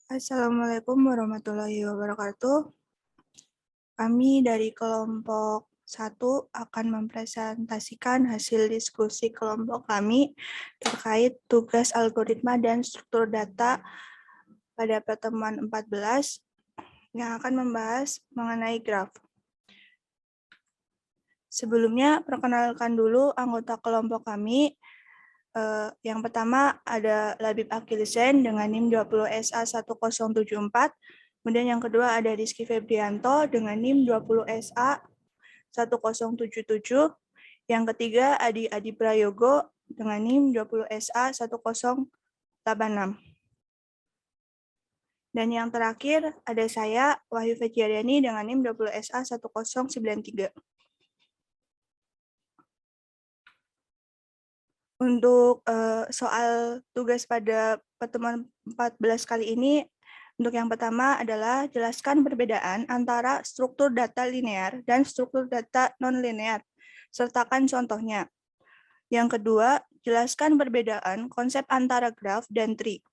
Assalamualaikum warahmatullahi wabarakatuh. Kami dari kelompok 1 akan mempresentasikan hasil diskusi kelompok kami terkait tugas algoritma dan struktur data pada pertemuan 14 yang akan membahas mengenai graf. Sebelumnya, perkenalkan dulu anggota kelompok kami. Yang pertama ada Labib Akilsen dengan NIM 20SA1074. Kemudian yang kedua ada Rizky Febrianto dengan NIM 20SA1077. Yang ketiga Adi Prayogo dengan NIM 20SA1086. Dan yang terakhir ada saya, Wahyu Fejiariani dengan NIM 20SA1093. Untuk soal tugas pada pertemuan 14 kali ini, untuk yang pertama adalah jelaskan perbedaan antara struktur data linear dan struktur data non-linear. Sertakan contohnya. Yang kedua, jelaskan perbedaan konsep antara graf dan tree.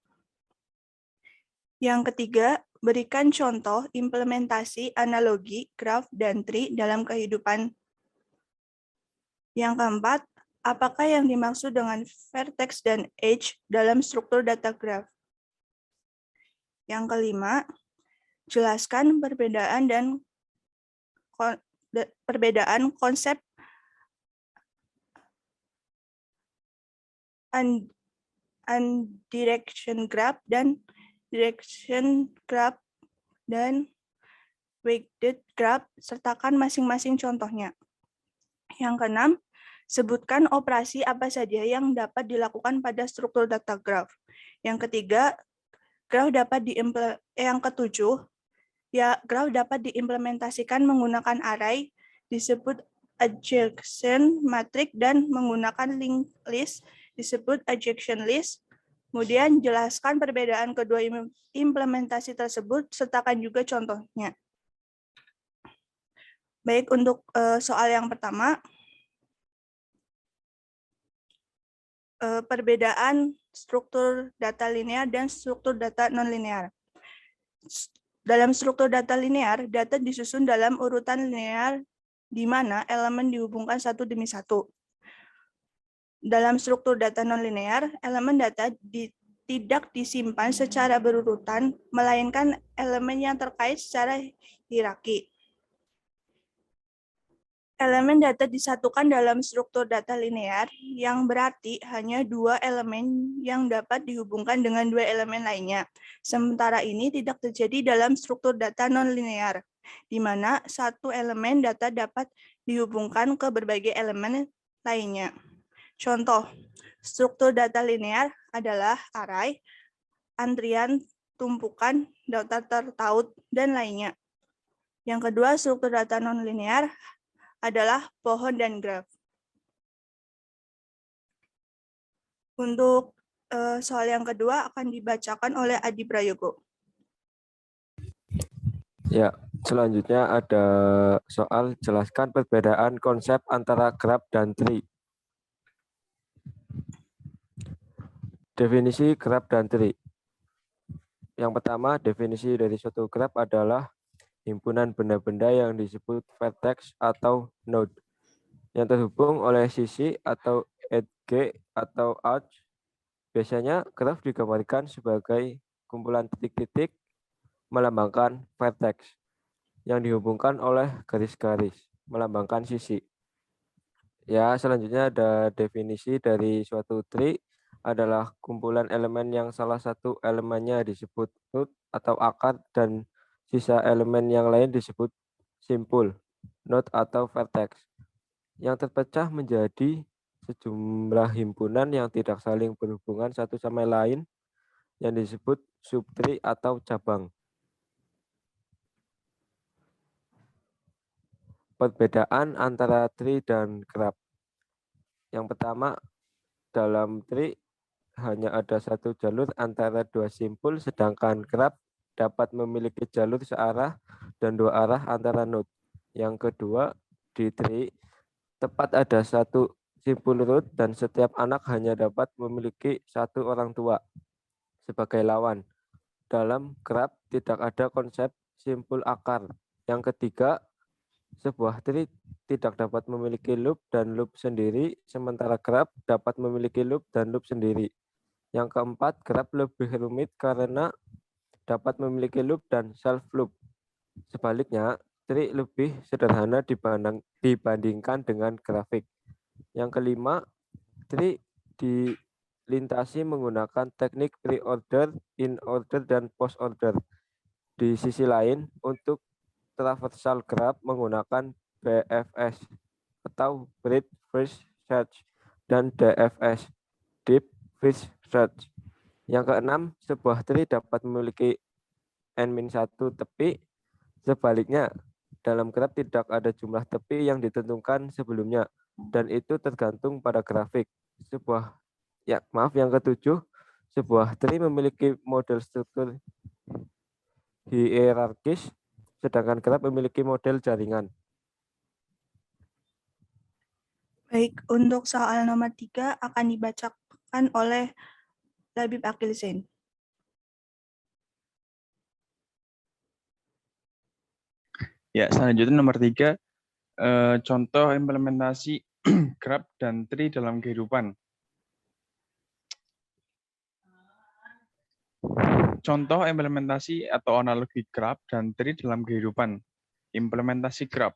Yang ketiga, berikan contoh implementasi analogi graf dan tree dalam kehidupan. Yang keempat, apakah yang dimaksud dengan vertex dan edge dalam struktur data graph? Yang kelima, jelaskan perbedaan konsep undirection graph dan direction graph dan weighted graph, sertakan masing-masing contohnya. Yang keenam, sebutkan operasi apa saja yang dapat dilakukan pada struktur data graph. Yang ketiga, graph dapat diimplementasikan menggunakan array, disebut adjection matrix, dan menggunakan linked list, disebut adjection list. Kemudian jelaskan perbedaan kedua implementasi tersebut, sertakan juga contohnya. Baik, untuk soal yang pertama, perbedaan struktur data linear dan struktur data non-linear. Dalam struktur data linear, data disusun dalam urutan linear di mana elemen dihubungkan satu demi satu. Dalam struktur data non-linear, elemen data tidak disimpan secara berurutan, melainkan elemen yang terkait secara hierarki. Elemen data disatukan dalam struktur data linear, yang berarti hanya dua elemen yang dapat dihubungkan dengan dua elemen lainnya. Sementara ini tidak terjadi dalam struktur data non-linear, di mana satu elemen data dapat dihubungkan ke berbagai elemen lainnya. Contoh, struktur data linear adalah array, antrian, tumpukan, data tertaut, dan lainnya. Yang kedua, struktur data non-linear adalah pohon dan graf. Untuk soal yang kedua akan dibacakan oleh Adi Prayogo. Ya, selanjutnya ada soal jelaskan perbedaan konsep antara graf dan tree. Definisi graf dan tree. Yang pertama, definisi dari suatu graf adalah himpunan benda-benda yang disebut vertex atau node yang terhubung oleh sisi atau edge atau edge. Biasanya graf digambarkan sebagai kumpulan titik-titik melambangkan vertex yang dihubungkan oleh garis-garis melambangkan sisi. Ya, selanjutnya ada definisi dari suatu tree adalah kumpulan elemen yang salah satu elemennya disebut root atau akar dan sisa elemen yang lain disebut simpul, node atau vertex, yang terpecah menjadi sejumlah himpunan yang tidak saling berhubungan satu sama lain yang disebut subtree atau cabang. Perbedaan antara tree dan graph. Yang pertama, dalam tree hanya ada satu jalur antara dua simpul, sedangkan graph dapat memiliki jalur searah dan dua arah antara node. Yang kedua, di tree tepat ada satu simpul root dan setiap anak hanya dapat memiliki satu orang tua sebagai lawan. dalam graf tidak ada konsep simpul akar. Yang ketiga, sebuah tree tidak dapat memiliki loop dan loop sendiri, sementara graf dapat memiliki loop dan loop sendiri. Yang keempat, graf lebih rumit karena dapat memiliki loop dan self loop. Sebaliknya, tree lebih sederhana dibandingkan dengan grafik. Yang kelima, tree dilintasi menggunakan teknik pre-order, in-order, dan post-order. Di sisi lain, untuk traversal graph menggunakan BFS atau Breadth First Search dan DFS, Deep First Search. Yang keenam, sebuah tree dapat memiliki n-1 tepi. Sebaliknya, dalam graf tidak ada jumlah tepi yang ditentukan sebelumnya, dan itu tergantung pada grafik. Yang ketujuh, sebuah tree memiliki model struktur hierarkis, sedangkan graf memiliki model jaringan. Baik, untuk soal nomor 3 akan dibacakan oleh Labib Akilsin. Ya, selanjutnya nomor 3, contoh implementasi graph dan tree dalam kehidupan. Contoh implementasi atau analogi graph dan tree dalam kehidupan. Implementasi graph.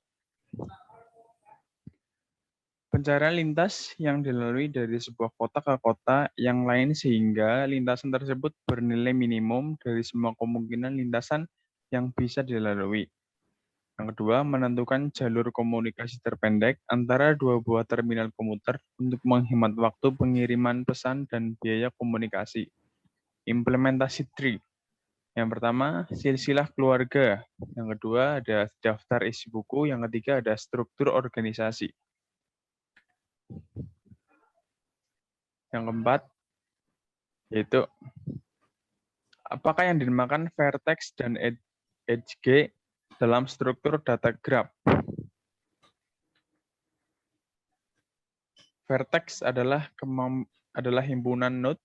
Pencarian lintas yang dilalui dari sebuah kota ke kota yang lain sehingga lintasan tersebut bernilai minimum dari semua kemungkinan lintasan yang bisa dilalui. Yang kedua, menentukan jalur komunikasi terpendek antara dua buah terminal komuter untuk menghemat waktu pengiriman pesan dan biaya komunikasi. Implementasi tree. Yang pertama, silsilah keluarga. Yang kedua, ada daftar isi buku. Yang ketiga, ada struktur organisasi. Yang keempat, yaitu apakah yang dinamakan vertex dan edge dalam struktur data graph. Vertex adalah himpunan node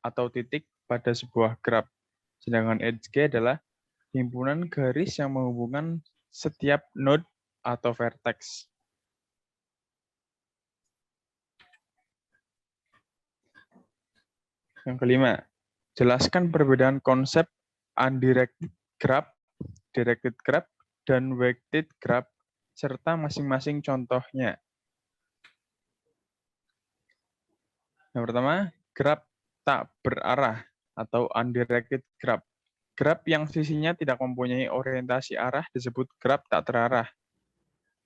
atau titik pada sebuah graph. Sedangkan edge adalah himpunan garis yang menghubungkan setiap node atau vertex. Yang kelima, jelaskan perbedaan konsep undirected graph, directed graph, dan weighted graph, serta masing-masing contohnya. Yang pertama, graph tak berarah atau undirected graph. Graph yang sisinya tidak mempunyai orientasi arah disebut graph tak terarah.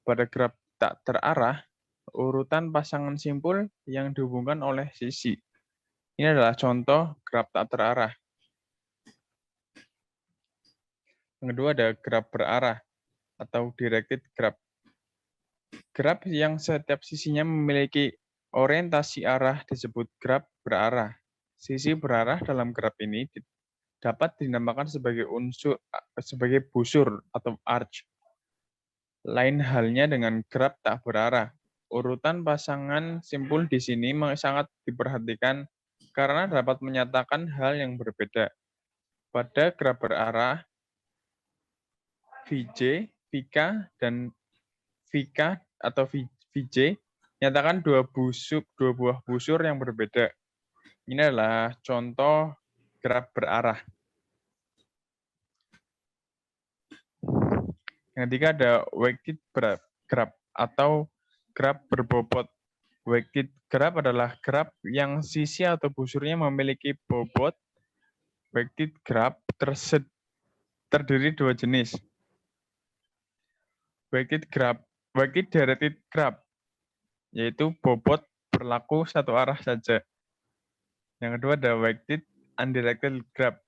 Pada graph tak terarah, urutan pasangan simpul yang dihubungkan oleh sisi. Ini adalah contoh graph tak terarah. Yang kedua ada graph berarah atau directed graph. Graph yang setiap sisinya memiliki orientasi arah disebut graph berarah. Sisi berarah dalam graph ini dapat dinamakan sebagai busur atau arch. Lain halnya dengan graph tak berarah. Urutan pasangan simpul di sini sangat diperhatikan karena dapat menyatakan hal yang berbeda. Pada graf berarah, VJ, VK, dan VK atau VJ menyatakan dua buah busur yang berbeda. Ini adalah contoh graf berarah. Yang ketiga ada weighted graph atau graf berbobot. Weighted graph adalah graf yang sisi atau busurnya memiliki bobot. Weighted graph terdiri dua jenis. Weighted directed graph, yaitu bobot berlaku satu arah saja. Yang kedua ada weighted undirected graph,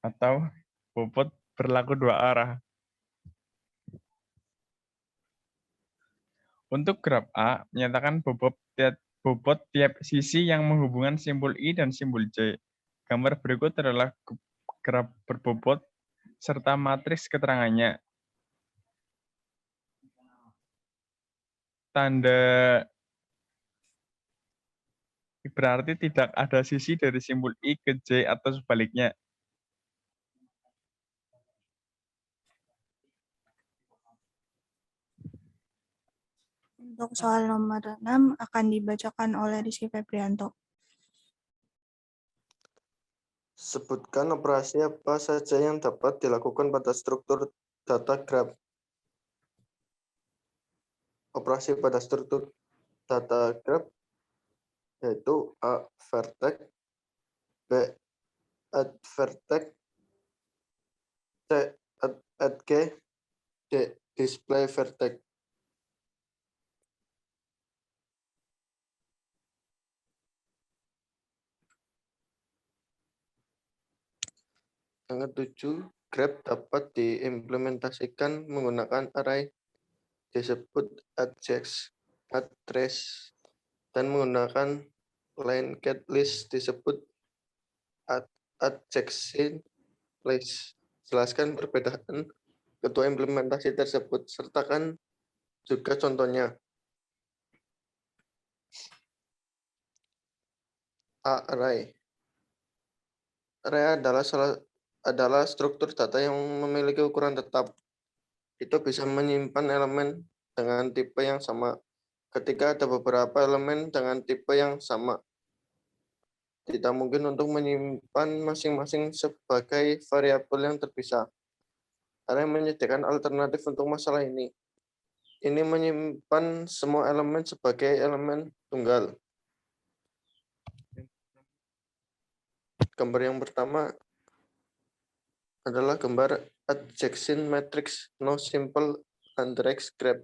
atau bobot berlaku dua arah. Untuk graf A, menyatakan bobot tiap sisi yang menghubungkan simbol I dan simbol J. Gambar berikut adalah graf berbobot serta matriks keterangannya. Tanda berarti tidak ada sisi dari simbol I ke J atau sebaliknya. Untuk soal nomor 6 akan dibacakan oleh Rizky Febrianto. Sebutkan operasi apa saja yang dapat dilakukan pada struktur data graph. Operasi pada struktur data graph yaitu A. Vertex, B. Add vertex, C. Add G, D. Display vertex. Yang ketujuh, graph dapat diimplementasikan menggunakan array disebut adject, trace, dan menggunakan linked list disebut adjacent list. Jelaskan perbedaan kedua implementasi tersebut, sertakan juga contohnya. A. Array. Array adalah struktur data yang memiliki ukuran tetap. Itu bisa menyimpan elemen dengan tipe yang sama. Ketika ada beberapa elemen dengan tipe yang sama, tidak mungkin untuk menyimpan masing-masing sebagai variabel yang terpisah. Array menyediakan alternatif untuk masalah ini. Ini menyimpan semua elemen sebagai elemen tunggal. Gambar yang pertama adalah gambar adjacent matrix no simple index graph.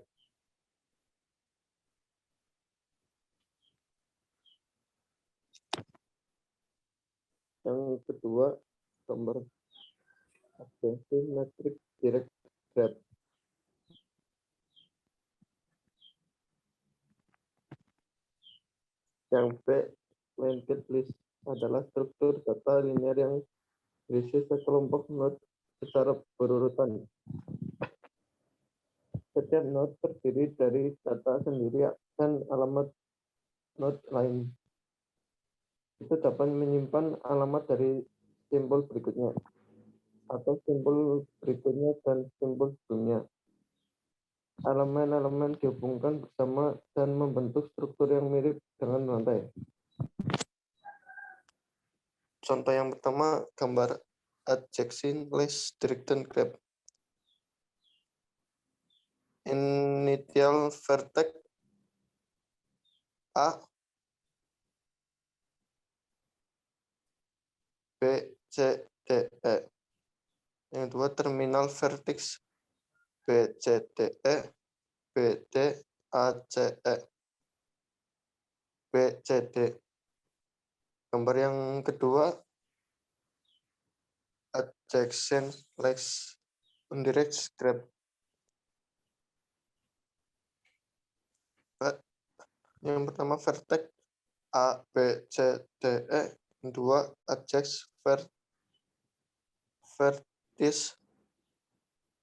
Yang kedua, gambar adjacent matrix direct graph. Yang B, linked list adalah struktur data linear yang berisi sekelompok node secara berurutan. Setiap node terdiri dari data sendiri dan alamat node lain. Itu dapat menyimpan alamat dari simbol berikutnya, atau simbol berikutnya dan simbol sebelumnya. Elemen-elemen dihubungkan bersama dan membentuk struktur yang mirip dengan rantai. Contoh yang pertama, gambar adjacent list directed graph. Initial vertex A, B, C, D, E. Yang kedua, terminal vertex B, C, D, E, B, D, A, C, E, B, C, D. Gambar yang kedua, adjacent list indirect graph. Yang pertama, vertex A, B, C, D, E. Yang kedua, adjacent vertex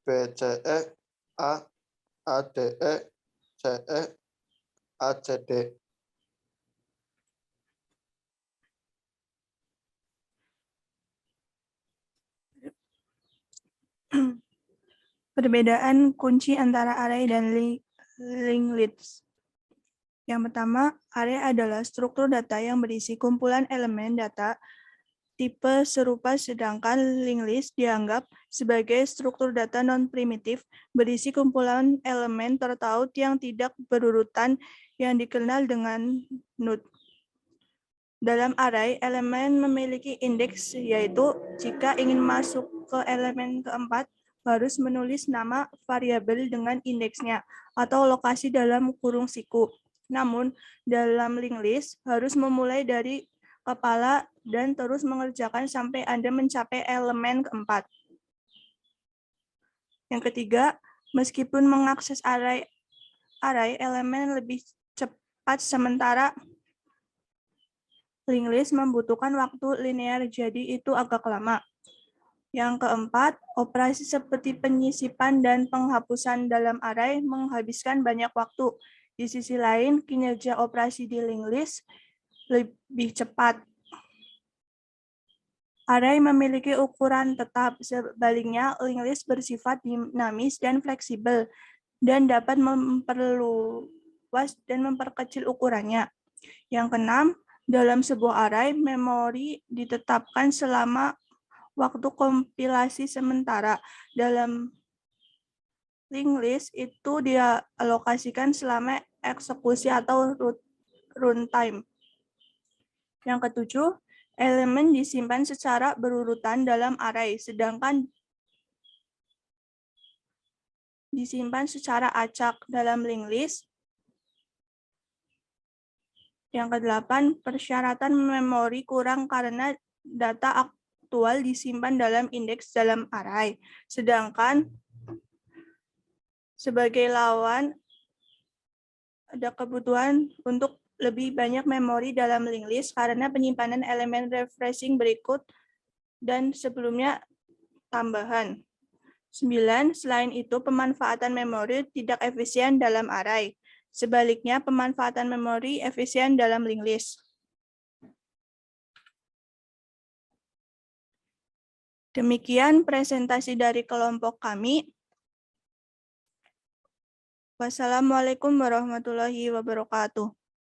B, C, E, A, D, E, C, E, A, C, D. Perbedaan kunci antara array dan linked list. Yang pertama, array adalah struktur data yang berisi kumpulan elemen data tipe serupa, sedangkan linked list dianggap sebagai struktur data non-primitif berisi kumpulan elemen tertaut yang tidak berurutan yang dikenal dengan node. Dalam array, elemen memiliki indeks, yaitu jika ingin masuk ke elemen keempat, harus menulis nama variabel dengan indeksnya atau lokasi dalam kurung siku. Namun, dalam linked list harus memulai dari kepala dan terus mengerjakan sampai Anda mencapai elemen keempat. Yang ketiga, meskipun mengakses array elemen lebih cepat, sementara linked list membutuhkan waktu linear, jadi itu agak lama. Yang keempat, operasi seperti penyisipan dan penghapusan dalam array menghabiskan banyak waktu. Di sisi lain, kinerja operasi di linked list lebih cepat. Array memiliki ukuran tetap, sebaliknya linked list bersifat dinamis dan fleksibel dan dapat luas dan memperkecil ukurannya. Yang keenam, dalam sebuah array, memori ditetapkan selama waktu kompilasi sementara. Dalam linked list itu dialokasikan selama eksekusi atau runtime. Yang ketujuh, elemen disimpan secara berurutan dalam array, sedangkan disimpan secara acak dalam linked list. Yang kedelapan, persyaratan memori kurang karena data aktual disimpan dalam indeks dalam array. Sedangkan sebagai lawan, ada kebutuhan untuk lebih banyak memori dalam linked list karena penyimpanan elemen refreshing berikut dan sebelumnya tambahan. 9. Selain itu, pemanfaatan memori tidak efisien dalam array. Sebaliknya, pemanfaatan memori efisien dalam linked list. Demikian presentasi dari kelompok kami. Wassalamualaikum warahmatullahi wabarakatuh.